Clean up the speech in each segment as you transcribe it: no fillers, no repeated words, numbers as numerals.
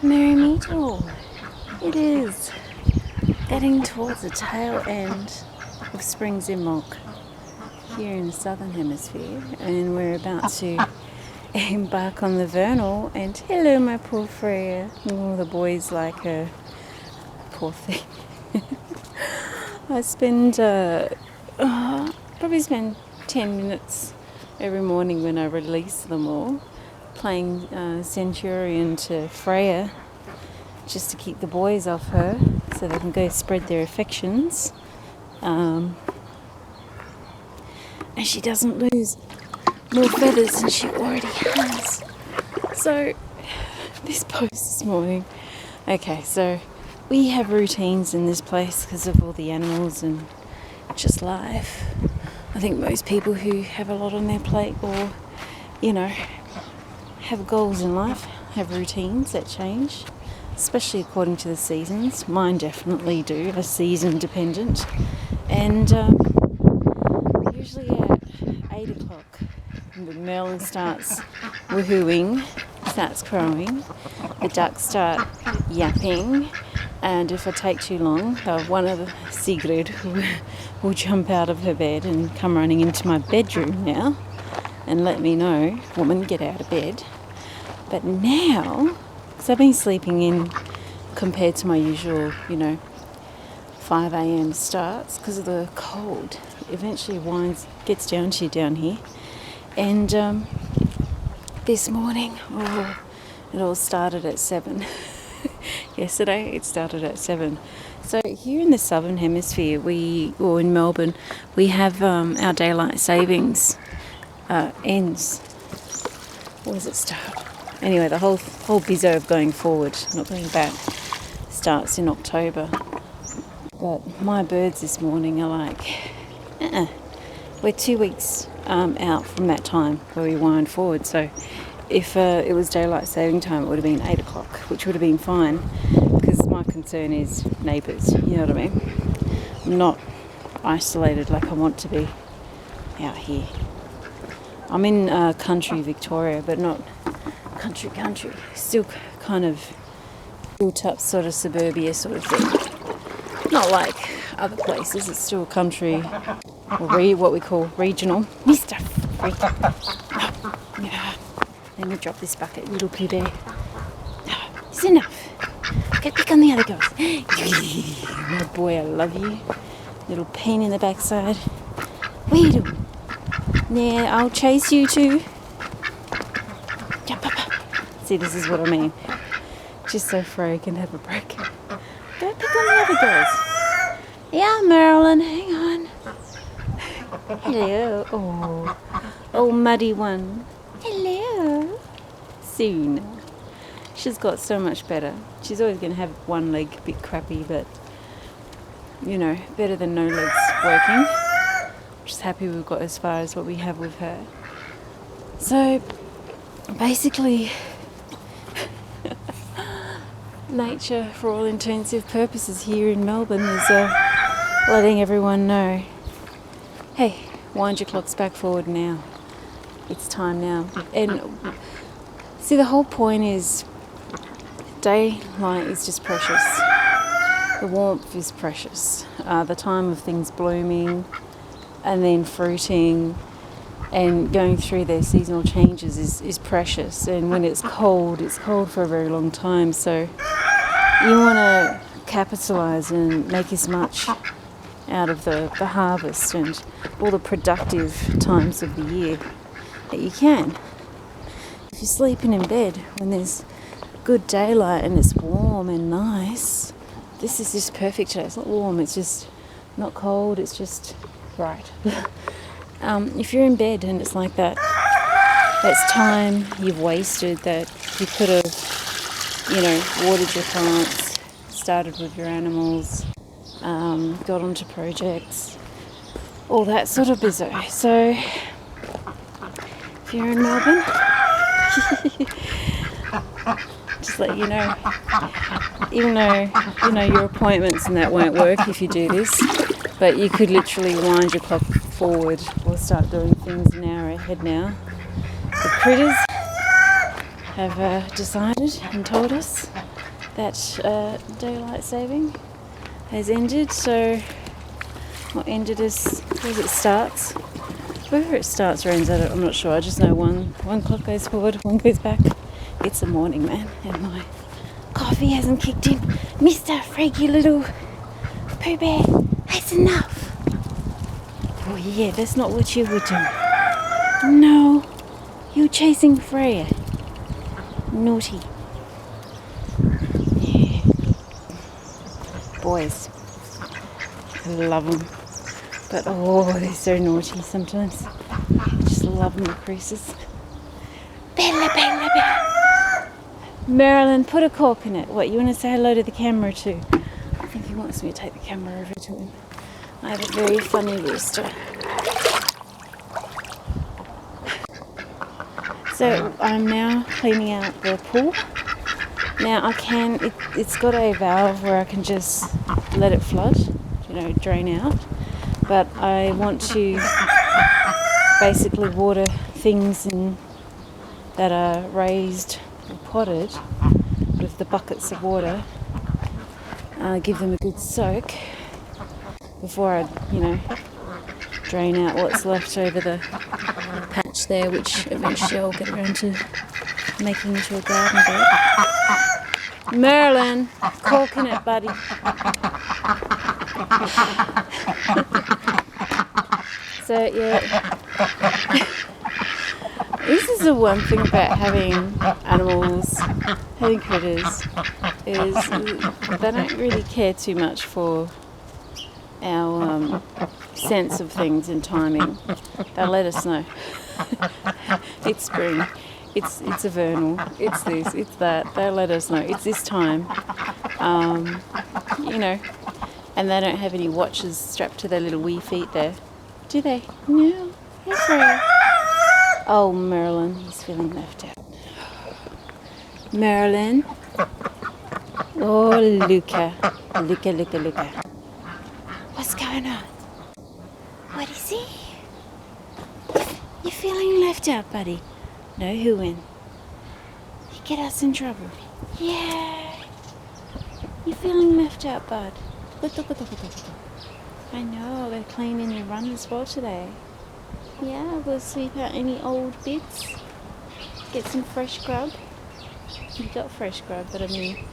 Merry meetle. It is getting towards the tail end of Springs Imbolc here in the southern hemisphere, and we're about to embark on the vernal. And hello, my poor Freya. Oh, the boys like her. Poor thing. I probably spend 10 minutes every morning when I release them all, playing Centurion to Freya, just to keep the boys off her so they can go spread their affections, and she doesn't lose more feathers than she already has. So this post this morning, okay, so we have routines in this place because of all the animals and just life. I think most people who have a lot on their plate or, have goals in life have routines that change, especially according to the seasons. Mine definitely do, are season dependent. And usually at 8 o'clock, the merlin starts woohooing, starts crowing, the ducks start yapping, and if I take too long, one of the Sigrid will jump out of her bed and come running into my bedroom now and let me know, woman, get out of bed. But now, because I've been sleeping in compared to my usual, 5 a.m. starts, because of the cold, eventually gets down to you down here. And this morning, it all started at 7. Yesterday it started at 7. So here in the southern hemisphere, in Melbourne, we have our daylight savings ends. What does it start? Anyway, the whole bizzo of going forward, not going back, starts in October. But my birds this morning are like, we're 2 weeks out from that time where we wind forward. So if it was daylight saving time, it would have been 8 o'clock, which would have been fine, because my concern is neighbours, you know what I mean? I'm not isolated like I want to be out here. I'm in country Victoria, but not country. Still kind of built up sort of suburbia sort of thing. Not like other places, it's still country, or what we call regional. Mr. Freak. Yeah. Let me drop this bucket, little poo bear. It's enough. Get back on the other girls. My boy, I love you. Little pain in the backside. What are you doing? Yeah, I'll chase you too. Jump up. See, this is what I mean. Just so Freya can have a break. Go pick on the other girls. Yeah, Marilyn, hang on. Hello. Oh, muddy one. Hello. Soon. She's got so much better. She's always going to have one leg a bit crappy, but, better than no legs working. Just happy we've got as far as what we have with her. So, basically, nature, for all intensive purposes here in Melbourne, is letting everyone know, hey, wind your clocks back forward now. It's time now. And see, the whole point is daylight is just precious. The warmth is precious. The time of things blooming and then fruiting and going through their seasonal changes is precious. And when it's cold for a very long time. So you want to capitalise and make as much out of the harvest and all the productive times of the year that you can. If you're sleeping in bed when there's good daylight and it's warm and nice, this is just perfect today. It's not warm, it's just not cold, it's just right. If you're in bed and it's like that, that's time you've wasted that you could have, watered your plants, started with your animals, got onto projects, all that sort of bizzo. So if you're in Melbourne, just let you know, even though your appointments and that won't work if you do this, but you could literally wind your clock forward or start doing things an hour ahead now. The critters, have decided and told us that daylight saving has ended, so, or ended as it starts. Wherever it starts or ends, I'm not sure. I just know one clock goes forward, one goes back. It's the morning, man, and my coffee hasn't kicked in. Mr. Frigg, you little pooh bear, that's enough. Oh yeah, that's not what you were doing. No, you're chasing Freya. Naughty. Yeah. Boys, I love them. But oh, they're so naughty sometimes. I just love them, the creases. Bella, Bella, Bella. Marilyn, put a cork in it. What, you want to say hello to the camera too? I think he wants me to take the camera over to him. I have a very funny rooster. So I'm now cleaning out the pool. Now it's got a valve where I can just let it flood, drain out. But I want to basically water things that are raised or potted with the buckets of water. Give them a good soak before I, drain out what's left over the patch there, which eventually I'll get around to making into a garden bed. Merlin, cork in it, buddy. So yeah, this is the one thing about having animals, having critters, is they don't really care too much for our sense of things and timing. They'll let us know. It's spring, it's a vernal, it's this, it's that. They'll let us know. It's this time, and they don't have any watches strapped to their little wee feet there. Do they? No. Hey, Freya. Oh, Marilyn, he's feeling left out. Marilyn. Oh, Leuka. Leuka. What's going on? What is he? You're feeling left out, buddy. No hooing. You get us in trouble. Yeah. You're feeling left out, bud. I know, we're cleaning your run as well today. Yeah, we'll sweep out any old bits. Get some fresh grub. You got fresh grub, but I mean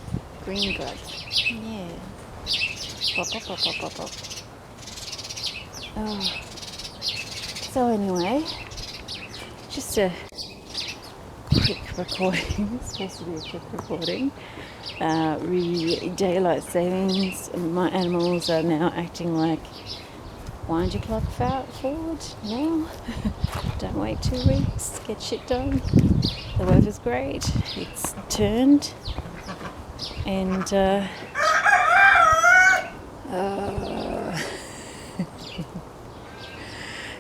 green grub. Yeah. Pop. Oh. So anyway, just a quick recording. It's supposed to be a quick recording. Really daylight savings. My animals are now acting like wind your clock forward now. Don't wait 2 weeks. Get shit done. The weather's great. It's turned, and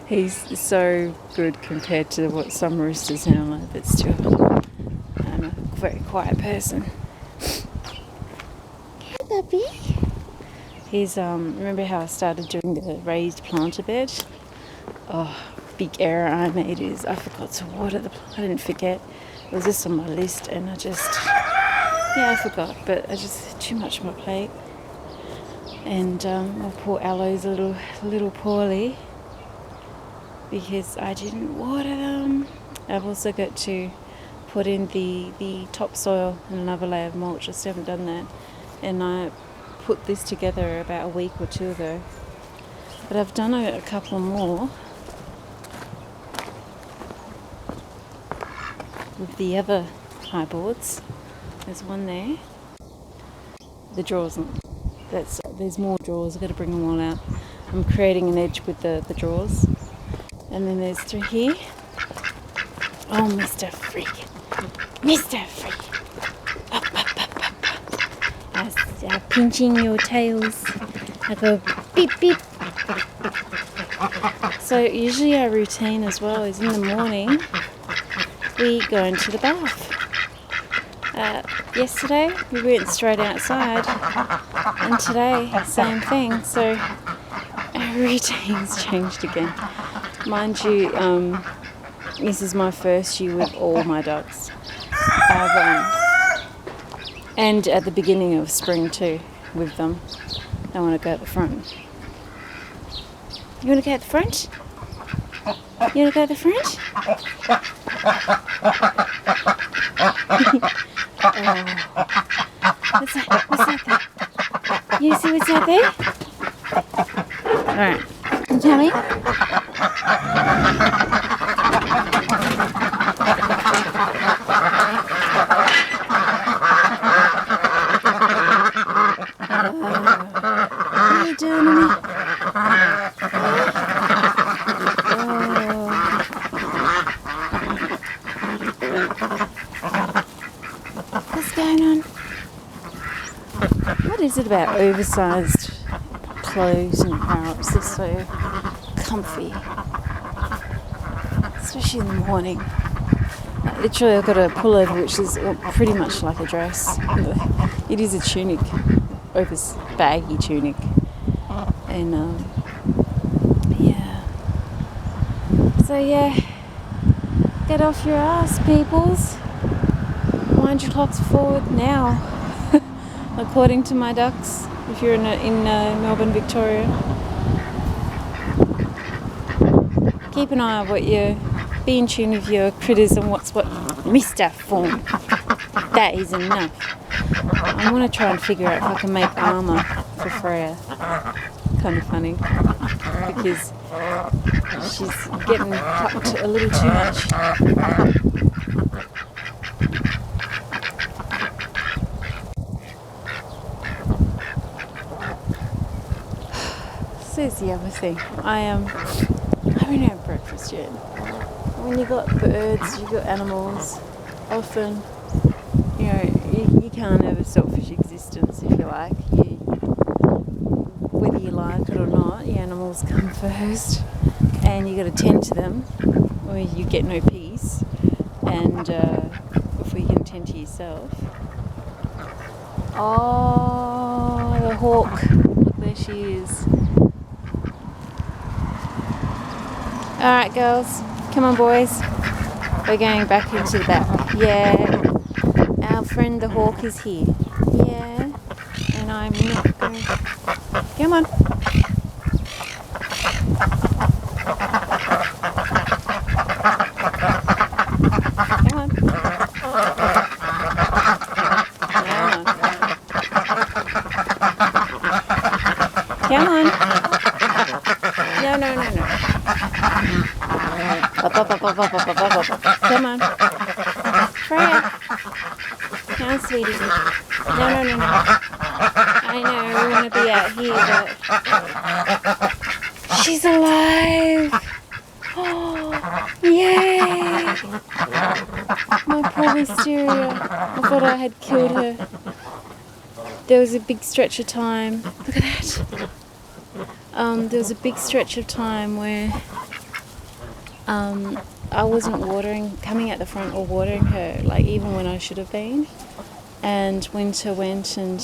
he's so good compared to what some roosters sound like, but still, I'm a very quiet person. Hey, puppy. He's, remember how I started doing the raised planter bed? Oh, big error I made is I forgot to water the plant. I didn't forget. It was just on my list, and I forgot, but I just had too much on my plate. And my poor aloes a little poorly because I didn't water them. I've also got to put in the topsoil and another layer of mulch. I still haven't done that. And I put this together about a week or two ago. But I've done a couple more with the other high boards. There's one there. The drawers. There's more drawers. I've got to bring them all out. I'm creating an edge with the drawers. And then there's through here. Oh, Mr. Frigg. Mr. Frigg. Up. I'm pinching your tails. I go beep, beep. So usually our routine as well is in the morning we go into the bath. Yesterday we went straight outside, and today same thing. So our routine's changed again. Mind you, this is my first year with all my dogs. And at the beginning of spring too, with them. They want to go at the front. You want to go at the front? You want to go at the front? What's that? What's that there? You see what's out there? Alright. Can you tell me? What are you doing to me? What's going on? What is it about oversized clothes and parrots? They're so comfy, especially in the morning. Literally, I've got a pullover which is pretty much like a dress. It is a tunic, baggy tunic, and yeah. So yeah, get off your ass, peoples. Wind your clocks forward now, according to my ducks. If you're in Melbourne, Victoria, keep an eye on what you be in tune with your critters and what's what. Mr. Fawn, that is enough. I want to try and figure out if I can make armour for Freya. Kind of funny because she's getting plucked a little too much. So here's the other thing. I haven't had breakfast yet. When you got birds, you got animals, often, you know, you can't have a selfish existence if you like. Whether you like it or not, the animals come first, and you got to tend to them, or you get no peace. And before you can tend to yourself. Oh, the hawk! Look, there she is. All right, girls. Come on, boys. We're going back into the back. Yeah. Our friend the hawk is here. Yeah. And I'm not going... Come on. Come on. Come on. No. Come on. Freya. Come on, sweetie. No. I know, we want to be out here, but... She's alive! Oh, yay! My poor wisteria. I thought I had killed her. There was a big stretch of time. Look at that. There was a big stretch of time where I wasn't coming out the front or watering her, like even when I should have been. And winter went and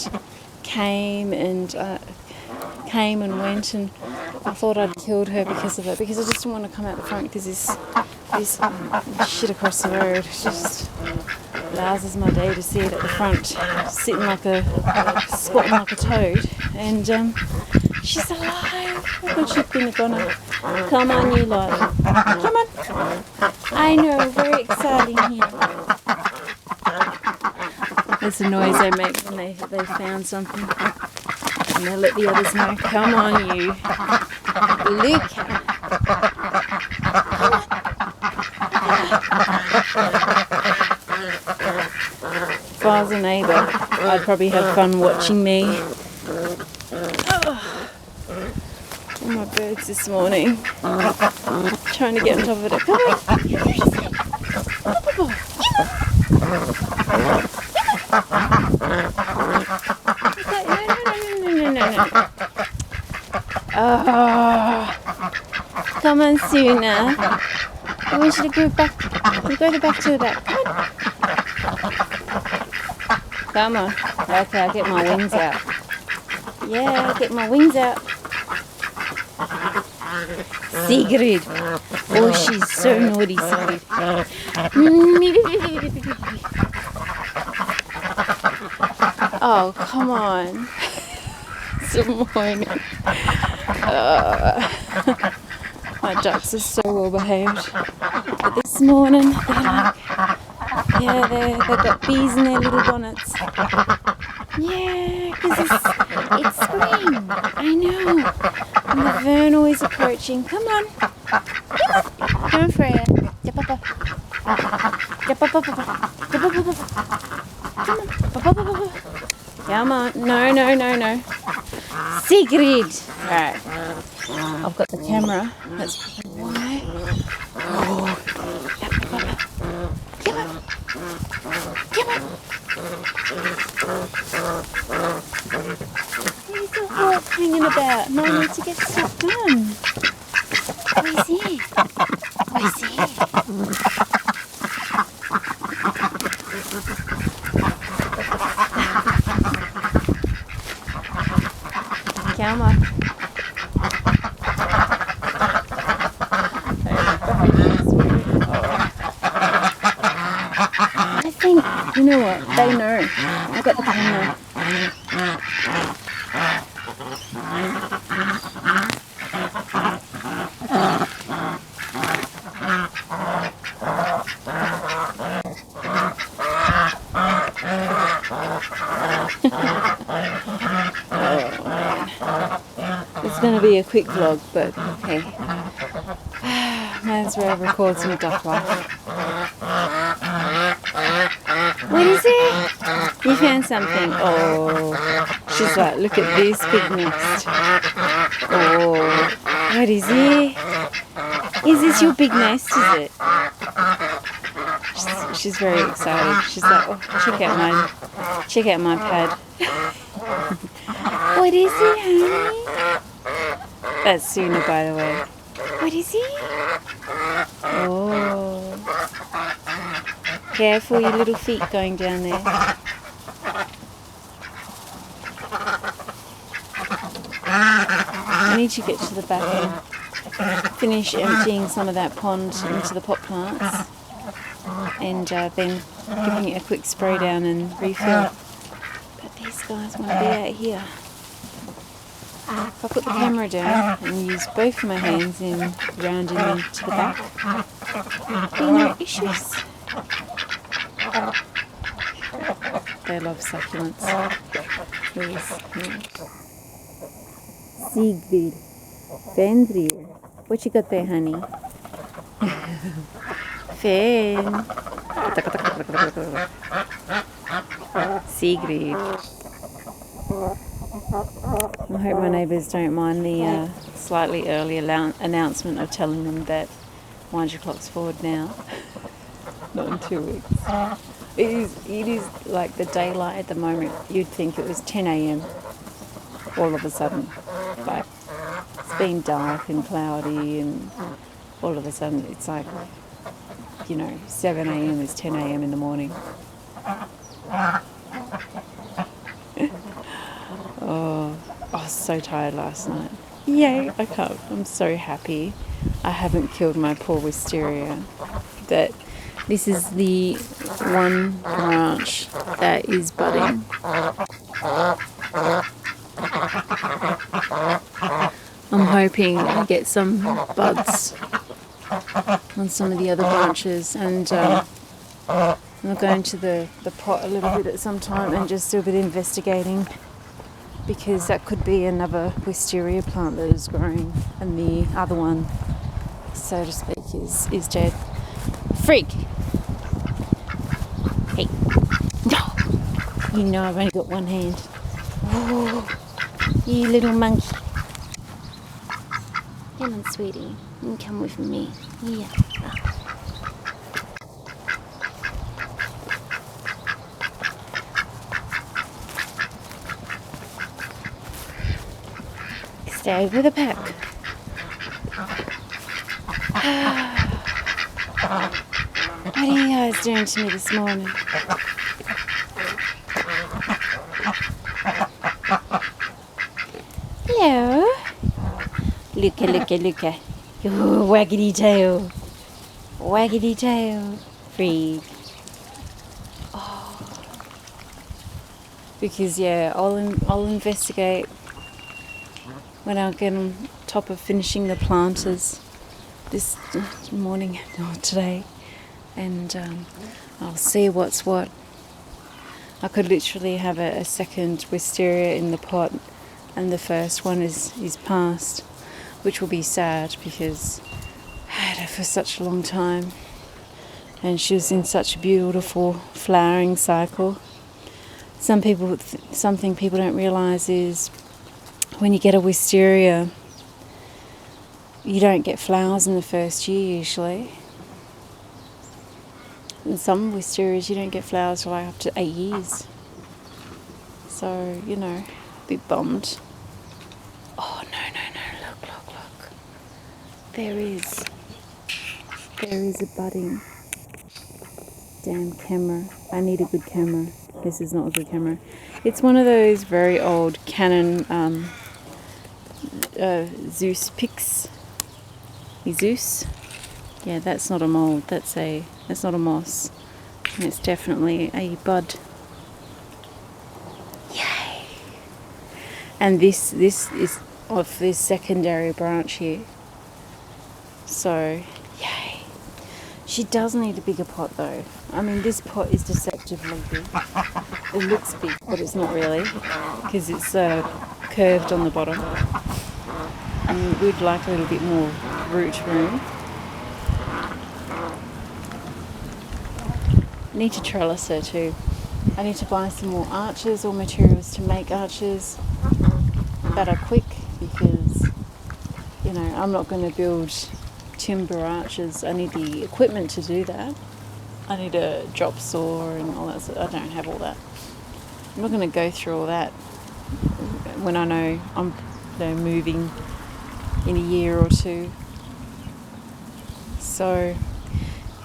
came and went, and I thought I'd killed her because of it, because I just didn't want to come out the front because this shit across the road just louses my day to see it at the front, sitting like squatting like a toad. And she's alive. I thought she'd been a goner. Come on, you lot. Come on. I know, very exciting here. That's the noise they make when they found something. And they let the others know. Come on, you. Leuka. If I was a neighbour, I'd probably have fun watching me. All my birds this morning. Trying to get on top of it. Come on. No. Oh, come on, Sunna. I want you to go back. Go back to the back. Come on. Okay, I'll get my wings out. Yeah, I'll get my wings out. Sigrid. Oh, she's so naughty, Sigrid. Oh, come on. Some morning. My ducks are so well behaved. But this morning, they're like, yeah, they've got bees in their little bonnets. Yeah, because it's spring. I know. And the vernal is approaching. Come on. Come on, Freya. Get up. Get up. Come on. No. Sigrid. Alright. I've got the camera. That's why. Oh. Come on. There's a hawk hanging about. And I need to get stuff done. Where's he? Come on. I think, you know what, they know. I've got the camera. It's going to be a quick vlog, but hey, might as well record some duck life. What is it? You found something? Oh, she's like, look at this big nest. Oh, what is it? Is this your big nest, is it? She's very excited. She's like, oh, check out my pad. What is it, honey? That's Sunna, by the way. What is it? Oh. Careful your little feet going down there. I need to get to the back and finish emptying some of that pond into the pot plants. And then giving it a quick spray down and refill. But these guys want to be out here. If I put the camera down and use both of my hands in rounding them to the back, there'll be no issues. They love succulents. Sigrid. Fenr. What you got there, honey? Fen. Sigrid. I hope my neighbours don't mind the slightly early announcement of telling them that wind your clocks forward now. Not in 2 weeks. It is like the daylight at the moment. You'd think it was 10 a.m. all of a sudden. Like, it's been dark and cloudy and all of a sudden it's like, 7 a.m. is 10 a.m. in the morning. Oh, I was so tired last night. Yay, I'm so happy I haven't killed my poor wisteria. That this is the one branch that is budding. I'm hoping I get some buds on some of the other branches, and I'll go into the pot a little bit at some time and just do a bit of investigating, because that could be another wisteria plant that is growing and the other one, so to speak, is dead. Frigg! Hey! No! You know I've only got one hand. Oh, you little monkey. Come on, sweetie. You can come with me. Yeah. Stay over the pack. What are you guys doing to me this morning? Hello. Leuka. Oh, waggity tail. Waggity tail. Frigg. Oh. because yeah, I'll investigate when I get on top of finishing the planters this morning or today, and I'll see what's what. I could literally have a second wisteria in the pot, and the first one is past, which will be sad because I had her for such a long time, and she was in such a beautiful flowering cycle. Something people don't realise is when you get a wisteria, you don't get flowers in the first year usually. In some wisterias you don't get flowers for like up to 8 years. So, you know, a bit bummed. Oh, no, look. There is a budding. Damn camera. I need a good camera. This is not a good camera. It's one of those very old Canon Zeus pics. Zeus? Yeah, that's not a mould. That's not a moss. And it's definitely a bud. Yay! And this is off this secondary branch here. So, yay. She does need a bigger pot though. I mean, this pot is deceptively big. It looks big, but it's not really, because it's curved on the bottom. And we'd like a little bit more root room. I need to trellis her too. I need to buy some more arches or materials to make arches that are quick, because, you know, I'm not going to build timber arches. I need the equipment to do that. I need a drop saw and all that. I don't have all that. I'm not going to go through all that when I know I'm moving in a year or two. So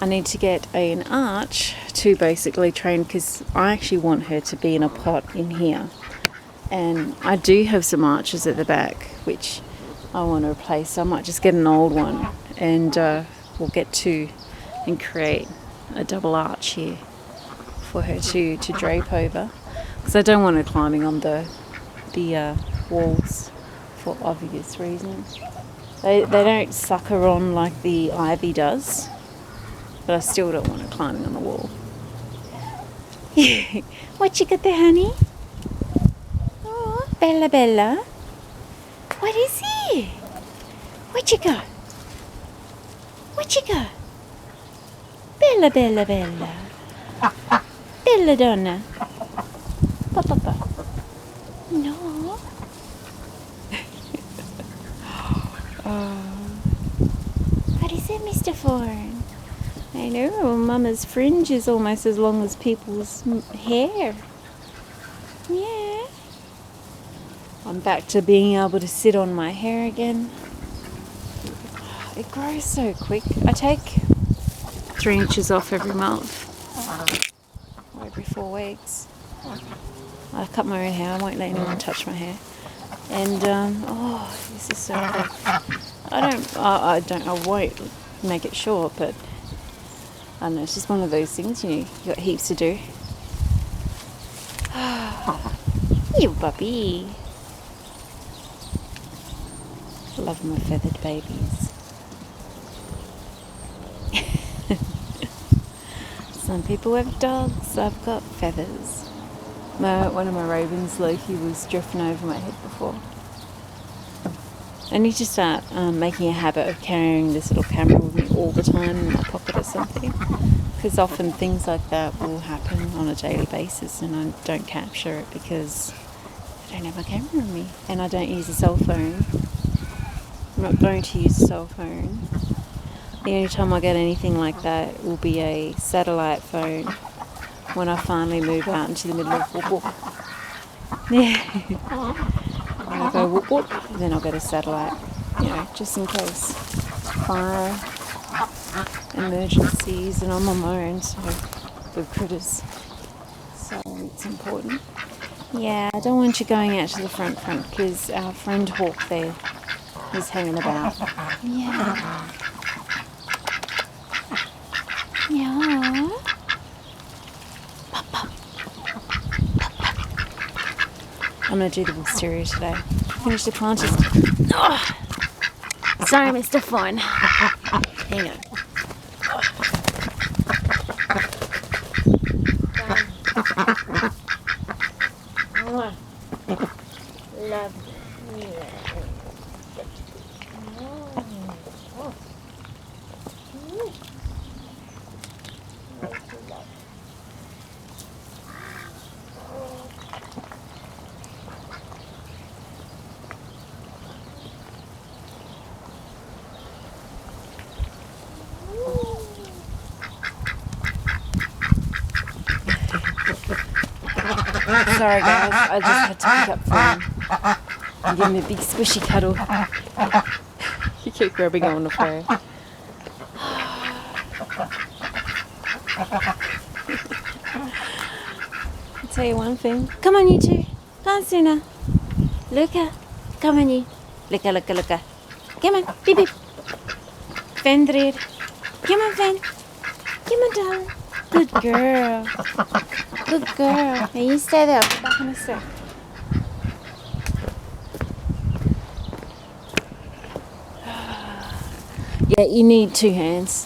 I need to get an arch to basically train, because I actually want her to be in a pot in here. And I do have some arches at the back which I want to replace, so I might just get an old one and we'll get to and create a double arch here for her to drape over, because I don't want her climbing on the walls for obvious reasons. They don't sucker on like the ivy does, but I still don't want her climbing on the wall. What you got there, honey? Oh, Bella. What is it? What you got? Bella. Bella donna. Papa. No. What is it, Mr. Fawn? I know, Mama's fringe is almost as long as people's hair. Yeah. I'm back to being able to sit on my hair again. It grows so quick. I take 3 inches off every month, or every 4 weeks. I cut my own hair. I won't let anyone touch my hair. And this is so quick. I won't make it short, but I don't know. It's just one of those things. You got heaps to do. You puppy. Love my feathered babies. Some people have dogs. I've got feathers. One of my ravens, Leuka, was drifting over my head before. I need to start making a habit of carrying this little camera with me all the time in my pocket or something, because often things like that will happen on a daily basis and I don't capture it because I don't have my camera with me, and I don't use a cell phone. I'm not going to use a cell phone. The only time I get anything like that will be a satellite phone when I finally move out into the middle of whoop whoop. Yeah. When I go whoop whoop, then I'll get a satellite, just in case. Fire, emergencies, and I'm on my own, so with critters. So it's important. Yeah, I don't want you going out to the front, because our friend Hawk there is hanging about. Yeah. Yeah. Pop, pop. Pop, pop. I'm going to do the wisteria today. Finish the planters. Oh, sorry, Mr. Fawn. Hang on. Love you. Sorry guys, I just had to pick up Fawn and give him a big squishy cuddle. You keep grabbing on the fur. I'll tell you one thing. Come on you two. Come on Sunna. Leuka. Come on you. Leuka. Come on. Beep beep. Fenr. Come on Fen. Come on darling. Good girl. Good girl. Now you stay there. I'll be back in a sec. Yeah, you need two hands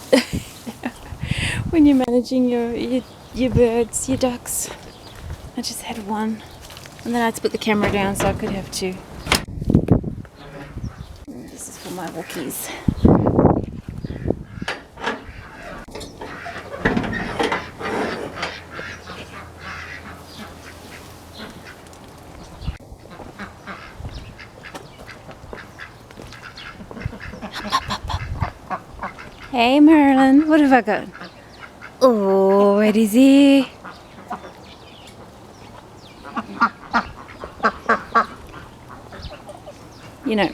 when you're managing your birds, your ducks. I just had one, and then I had to put the camera down so I could have two. This is for my Wookies. Hey Merlin, what have I got? Oh, what is he? You know,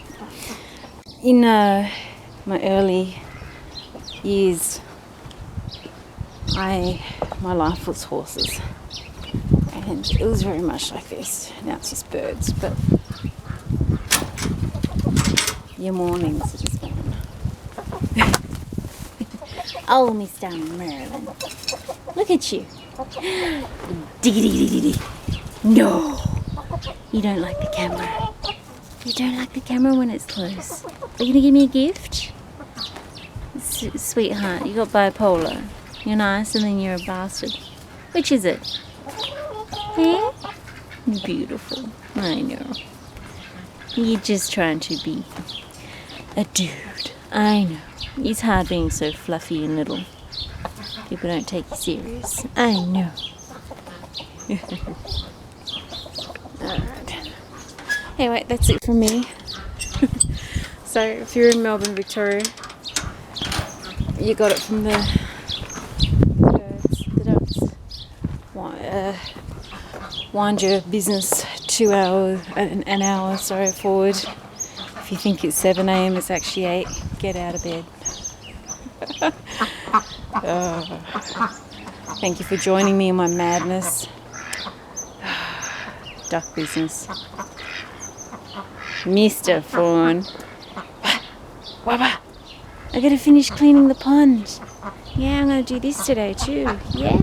in my early years, my life was horses, and it was very much like this. Now it's just birds, but your mornings are just gone. Oh, Mr. Merlin, look at you. Dee. No, you don't like the camera. You don't like the camera when it's close. Are you gonna give me a gift? Sweetheart, you got bipolar. You're nice and then you're a bastard. Which is it? Eh? Beautiful. I know. You're just trying to be a dude. I know. It's hard being so fluffy and little. People don't take you serious. I know. Alright. Anyway, that's it from me. So, if you're in Melbourne, Victoria, you got it from the birds, the ducks. Wind your business an hour forward. If you think it's 7 a.m, it's actually 8. Get out of bed. Thank you for joining me in my madness. Duck business. Mr. Fawn. Wabba. I gotta finish cleaning the pond. Yeah, I'm gonna do this today too. Yeah.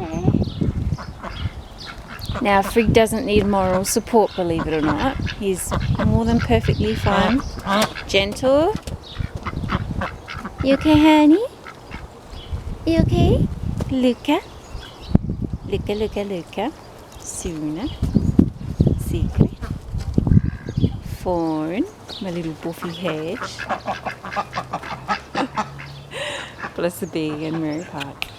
Now, Frigg doesn't need moral support, believe it or not. He's more than perfectly fine. Gentle. You okay, honey? You okay? Leuka. Sunna. Sigrid. Fawn. My little buffy head. Bless the bee and Mary Park.